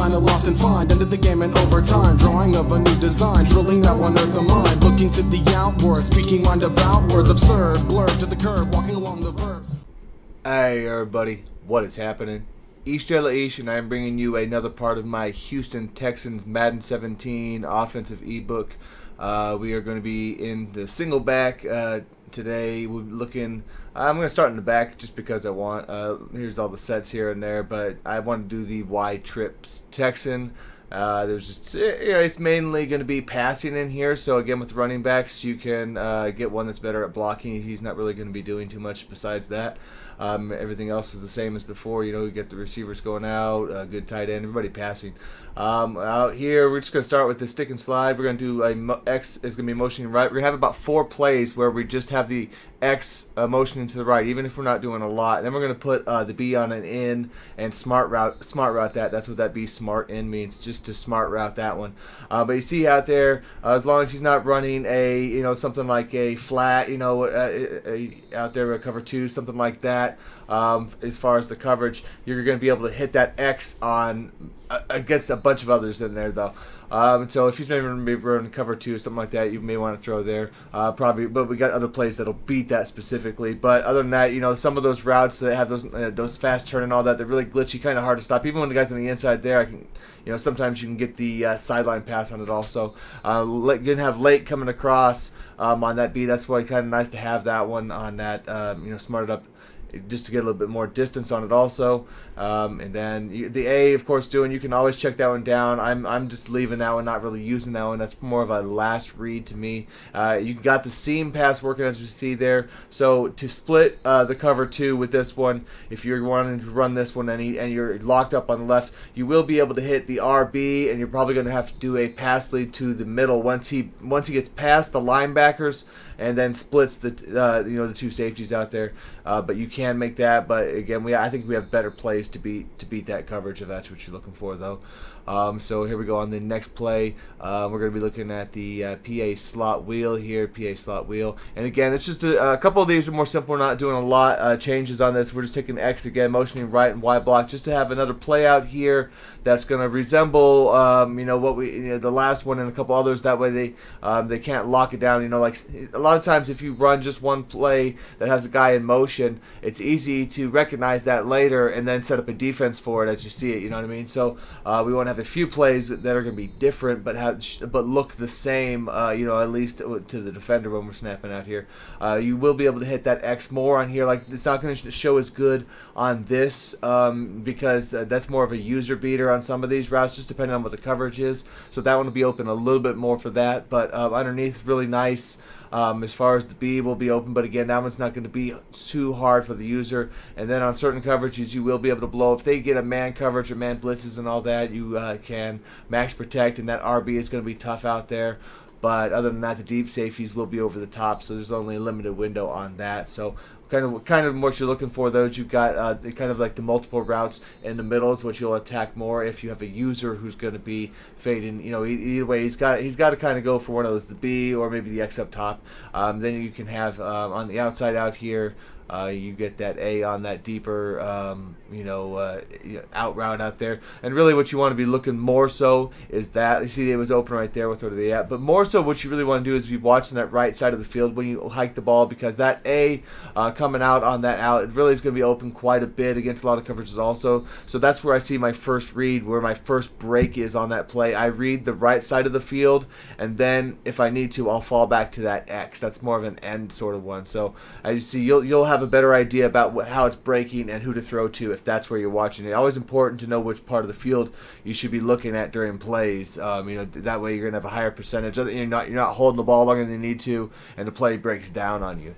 kinda lost and find. Ended the game in overtime, drawing of a new design, drilling that one earth of mine, looking to the outward, speaking mind about words absurd, blurred to the curb, walking along the verb. Hey everybody, what is happening? Ish, and I'm bringing you another part of my Houston Texans Madden 17 offensive ebook. We are going to be in the Singleback today. We're looking. I'm going to start in the back just because I want. Here's all the sets here and there, but I want to do the wide trips Texan. There's just, it's mainly going to be passing in here. So again, with running backs, you can get one that's better at blocking. He's not really going to be doing too much besides that. Everything else is the same as before. You get the receivers going out, good tight end, everybody passing. Out here, we're just going to start with the stick and slide. We're going to do X is going to be motioning right. We're going to have about 4 plays where we just have the X motioning to the right, even if we're not doing a lot. Then we're going to put the B on an in and smart route that. That's what that B smart in means, just to smart route that one. But you see out there, as long as he's not running a something like a flat, out there a cover 2, something like that. As far as the coverage, you're going to be able to hit that X on against a bunch of others in there though. So if he's maybe running cover 2 or something like that, you may want to throw there. Probably, but we got other plays that'll beat that specifically. But other than that, some of those routes that have those fast turn and all that, they're really glitchy, kind of hard to stop. Even when the guy's on the inside there, sometimes you can get the sideline pass on it also. You're gonna have late coming across on that B. That's why kind of nice to have that one on that. Smarted up, just to get a little bit more distance on it also. And then the A, of course, you can always check that one down. I'm just leaving that one, not really using that one. That's more of a last read to me. You got the seam pass working as we see there. So to split the cover 2 with this one, if you're wanting to run this one and you're locked up on the left, you will be able to hit the RB, and you're probably going to have to do a pass lead to the middle once he gets past the linebackers and then splits the the 2 safeties out there. But you can make that. But again, I think we have better plays to beat that coverage if that's what you're looking for though. So here we go on the next play. We're going to be looking at the PA slot wheel here, PA slot wheel. And again, it's just a couple of these are more simple. We're not doing a lot changes on this. We're just taking X again, motioning right and Y block, just to have another play out here that's going to resemble, what the last one and a couple others. That way they can't lock it down. Like a lot of times if you run just one play that has a guy in motion, it's easy to recognize that later and then set up a defense for it as you see it. You know what I mean? So we want to have a few plays that are going to be different, but look the same. At least to the defender when we're snapping out here. You will be able to hit that X more on here. Like it's not going to show as good on this because that's more of a user beater on some of these routes, just depending on what the coverage is. So that one will be open a little bit more for that. But underneath is really nice. As far as the B will be open, but again, that one's not going to be too hard for the user. And then on certain coverages, you will be able to blow. If they get a man coverage or man blitzes and all that, you can max protect, and that RB is going to be tough out there. But other than that, the deep safeties will be over the top, so there's only a limited window on that. So kind of what you're looking for. Those you've got kind of like the multiple routes in the middle is what you'll attack more if you have a user who's going to be fading. Either way, he's got to kind of go for one of those, the B or maybe the X up top. Then you can have on the outside out here. You get that A on that deeper, out route out there. And really what you want to be looking more so is that, you see it was open right there with where they at. But more so what you really want to do is be watching that right side of the field when you hike the ball, because that A coming out on that out, it really is going to be open quite a bit against a lot of coverages also. So that's where I see my first read, where my first break is on that play. I read the right side of the field, and then if I need to, I'll fall back to that X. That's more of an end sort of one. So as you see, you'll have a better idea about how it's breaking and who to throw to if that's where you're watching it. Always important to know which part of the field you should be looking at during plays. That way you're gonna have a higher percentage. You're not holding the ball longer than you need to, and the play breaks down on you.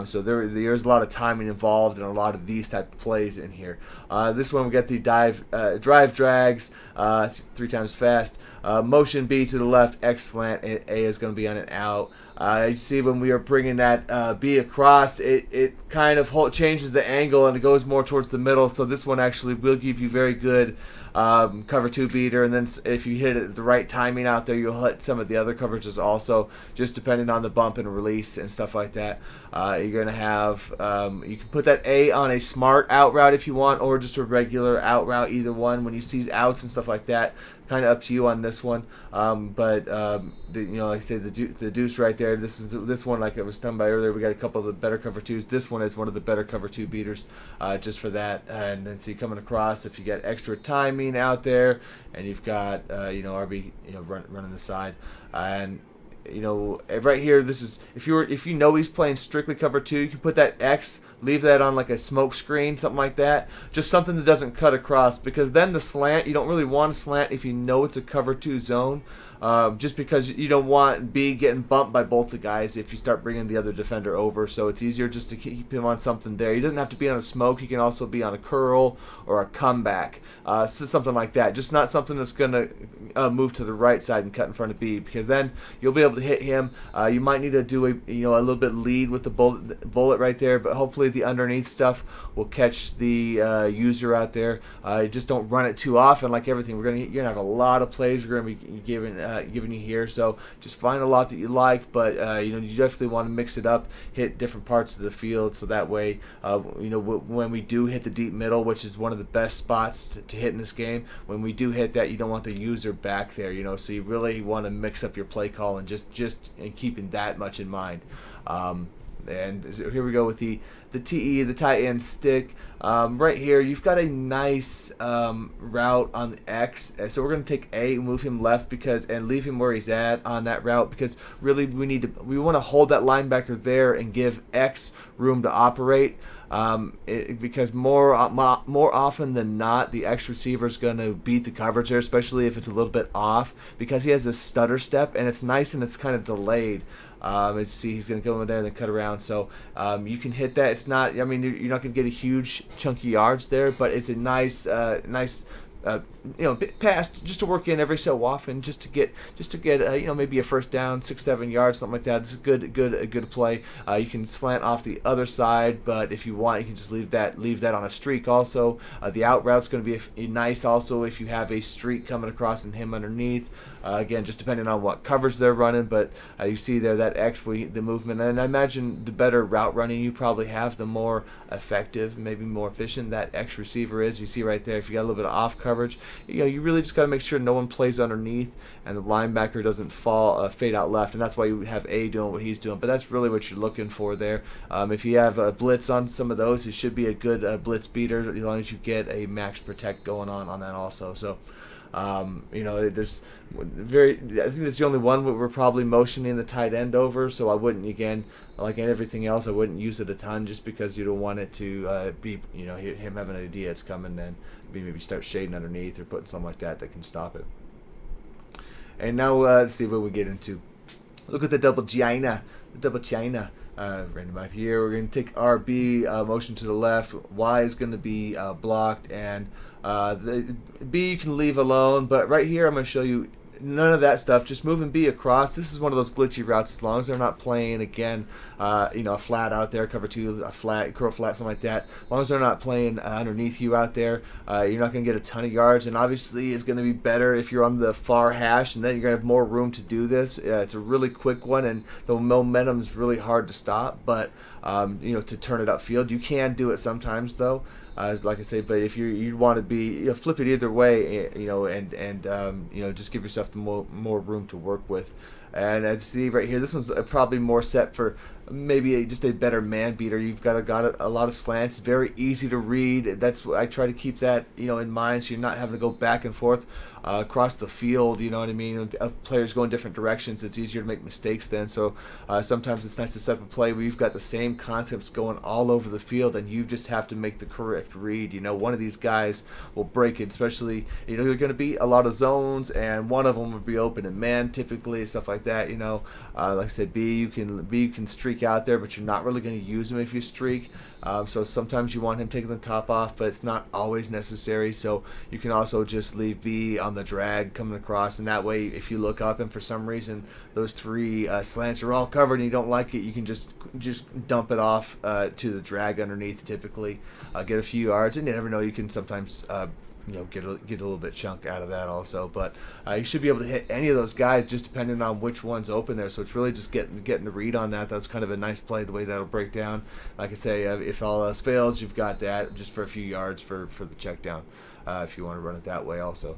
So there's a lot of timing involved in a lot of these type of plays in here. This one we got the drive drags, 3 times fast. Motion B to the left, X slant, A is going to be on an out. You see when we are bringing that B across, it kind of changes the angle and it goes more towards the middle. So this one actually will give you very good cover 2 beater, and then if you hit it at the right timing out there, you'll hit some of the other coverages also, just depending on the bump and release and stuff like that. You're going to have, you can put that A on a smart out route if you want, or just a regular out route, either one. When you see outs and stuff like that, kind of up to you on this one. Like I said, the deuce right there, this one, like I was talking about earlier, we got a couple of the better cover 2s. This one is one of the better cover 2 beaters, just for that. And then see coming across, if you get extra timing out there, and you've got RB running the side, and right here, this is if you know he's playing strictly cover 2, you can put that X, leave that on like a smoke screen, something like that, just something that doesn't cut across, because then the slant, you don't really want to slant if you know it's a cover 2 zone. Just because you don't want B getting bumped by both the guys if you start bringing the other defender over. So it's easier just to keep him on something there. He doesn't have to be on a smoke. He can also be on a curl or a comeback. So something like that. Just not something that's going to move to the right side and cut in front of B, because then you'll be able to hit him. You might need to do a little bit lead with the bullet right there, but hopefully the underneath stuff will catch the user out there. Just don't run it too often. Like everything, you're gonna have a lot of plays we're gonna be giving you here, so just find a lot that you like, but you definitely want to mix it up, hit different parts of the field, so that way when we do hit the deep middle, which is one of the best spots to hit in this game, when we do hit that, you don't want the user back there, so you really want to mix up your play call and just keeping that much in mind. And here we go with the TE, the tight end stick. Right here, you've got a nice route on the X. So we're going to take A, move him left and leave him where he's at on that route, because really we want to hold that linebacker there and give X room to operate. Because more often than not, the X receiver is going to beat the coverage there, especially if it's a little bit off, because he has a stutter step and it's nice and it's kind of delayed. As you see, he's going to go in there and then cut around. So you can hit that. It's not, you're not going to get a huge chunky yards there, but it's a nice pass just to work in every so often, just to get maybe a first down, 6-7 yards, something like that. It's a good play. You can slant off the other side, but if you want, you can just leave that on a streak. Also, the out route's going to be nice. Also, if you have a streak coming across and him underneath. Again, just depending on what coverage they're running, but you see there that X, the movement, and I imagine the better route running you probably have, the more effective, maybe more efficient that X receiver is. You see right there, if you got a little bit of off coverage, you really just got to make sure no one plays underneath and the linebacker doesn't fade out left, and that's why you have A doing what he's doing. But that's really what you're looking for there. If you have a blitz on some of those, it should be a good blitz beater, as long as you get a max protect going on that also. So. There's I think that's the only one where we're probably motioning the tight end over, so I wouldn't, again, like everything else, I wouldn't use it a ton, just because you don't want it to be, him having an idea it's coming, then maybe start shading underneath or putting something like that can stop it. And now let's see what we get into. Look at the double China. Right about here, we're going to take RB, motion to the left. Y is going to be blocked, and the B you can leave alone. But right here, I'm going to show you none of that stuff. Just moving B across. This is one of those glitchy routes, as long as they're not playing, again, a flat out there, cover 2, a flat, curl flat, something like that. As long as they're not playing underneath you out there, you're not going to get a ton of yards. And obviously, it's going to be better if you're on the far hash, and then you're going to have more room to do this. It's a really quick one, and the momentum is really hard to stop. But to turn it upfield, you can do it sometimes, though. Like I say, but if you want to be, flip it either way, and just give yourself the more room to work with. And as you see right here, this one's probably more set for maybe just a better man beater. You've got a lot of slants, very easy to read. That's what I try to keep that in mind, so you're not having to go back and forth across the field. You know what I mean? Of players going different directions, it's easier to make mistakes then. So sometimes it's nice to set up a play where you've got the same concepts going all over the field, and you just have to make the correct read. One of these guys will break it, especially there are going to be a lot of zones, and one of them will be open and man typically, stuff like that. Like I said, B you can streak out there, but you're not really going to use them if you streak. So sometimes you want him taking the top off, but it's not always necessary. So you can also just leave B on the drag coming across, and that way if you look up and for some reason those three slants are all covered and you don't like it, you can just dump it off to the drag underneath typically, get a few yards, and you never know, you can sometimes get a little bit chunk out of that also. But you should be able to hit any of those guys just depending on which one's open there. So it's really just getting the read on that. That's kind of a nice play, the way that'll break down. Like I say, if all else fails, you've got that just for a few yards for the check down, if you want to run it that way also.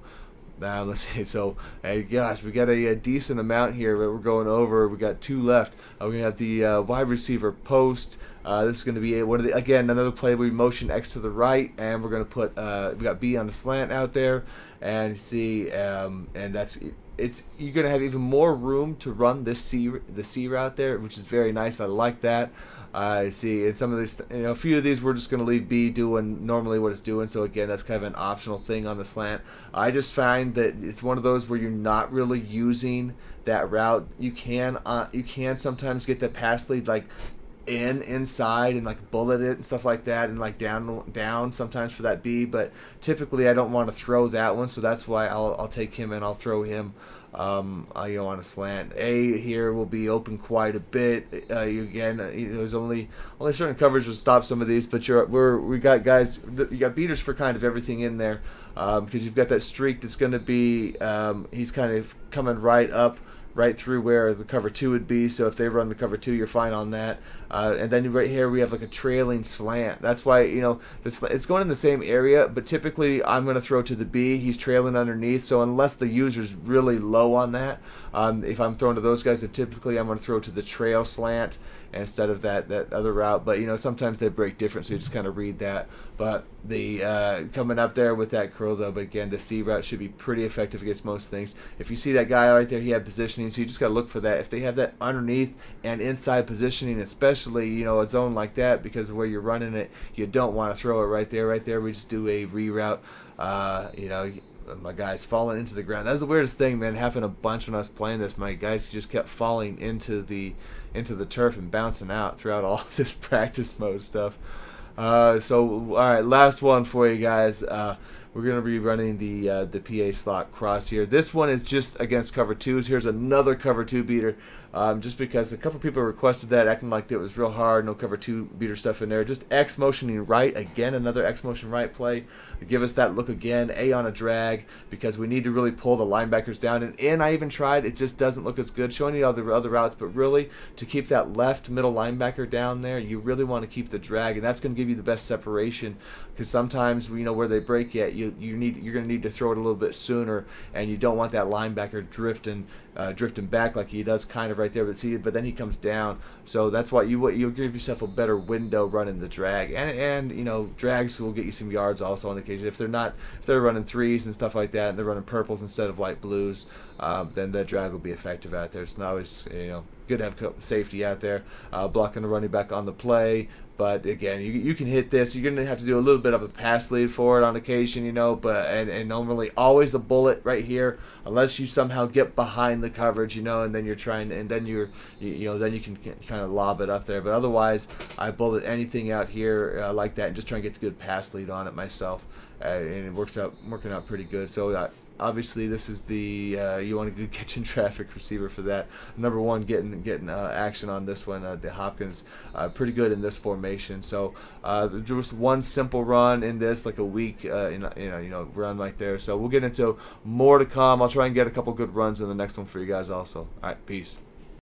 Let's see. So, hey, gosh, we got a decent amount here that we're going over. We got 2 left. We're gonna have the wide receiver post. This is going to be again another play where we motion X to the right, and we're going to put we got B on the slant out there, and see, and that's you're going to have even more room to run the C route there, which is very nice. I like that. See, and some of these, a few of these we're just going to leave B doing normally what it's doing. So again, that's kind of an optional thing on the slant. I just find that it's one of those where you're not really using that route. You can sometimes get the pass lead like inside and like bullet it and stuff like that, and like down sometimes for that B, but typically I don't want to throw that one, so that's why I'll take him and I'll throw him on a slant. A here will be open quite a bit. Again, there's only certain coverage will stop some of these, but we got guys, you got beaters for kind of everything in there, because you've got that streak that's going to be he's kind of coming right through where the cover 2 would be. So if they run the cover 2, you're fine on that. And then right here we have like a trailing slant. That's why it's going in the same area, but typically I'm going to throw to the B. He's trailing underneath, so unless the user's really low on that, if I'm throwing to those guys, then typically I'm going to throw to the trail slant instead of that other route. But sometimes they break different, so you just kind of read that. But the coming up there with that curl though, but again, the C route should be pretty effective against most things. If you see that guy right there, he had positioning, so you just got to look for that. If they have that underneath and inside positioning, especially a zone like that, because of where you're running it, you don't want to throw it right there. We just do a reroute. My guys falling into the ground. That's the weirdest thing, man. It happened a bunch when I was playing this. My guys just kept falling into the turf and bouncing out throughout all this practice mode stuff. So all right, last one for you guys. We're going to be running the PA slot cross here. This one is just against cover 2s. Here's another cover 2 beater. Just because a couple people requested that, acting like it was real hard, no cover 2 beater stuff in there. Just X motioning right, again, another X motion right play. Give us that look again, A on a drag, because we need to really pull the linebackers down. And I even tried, it just doesn't look as good, showing you other routes, but really, to keep that left middle linebacker down there, you really want to keep the drag, and that's going to give you the best separation, because sometimes, where they break yet, you're going to need to throw it a little bit sooner, and you don't want that linebacker drifting back like he does kind of right there, but then he comes down. So that's why you'll give yourself a better window running the drag, and drags will get you some yards also on occasion. If they're running 3s and stuff like that, and they're running purples instead of light blues, then the drag will be effective out there. It's not always good to have safety out there, blocking the running back on the play. But again, you can hit this. You're going to have to do a little bit of a pass lead for it on occasion, but and normally always a bullet right here, unless you somehow get behind the coverage, and then you're trying, and then then you can kind of lob it up there. But otherwise, I bullet anything out here like that and just try and get the good pass lead on it myself, and it working out pretty good. So obviously, this is the you want a good catch and traffic receiver for that. Number one, getting action on this one. The Hopkins pretty good in this formation. So just one simple run in this, like a week run right there. So we'll get into more to come. I'll try and get a couple good runs in the next one for you guys also. All right, peace.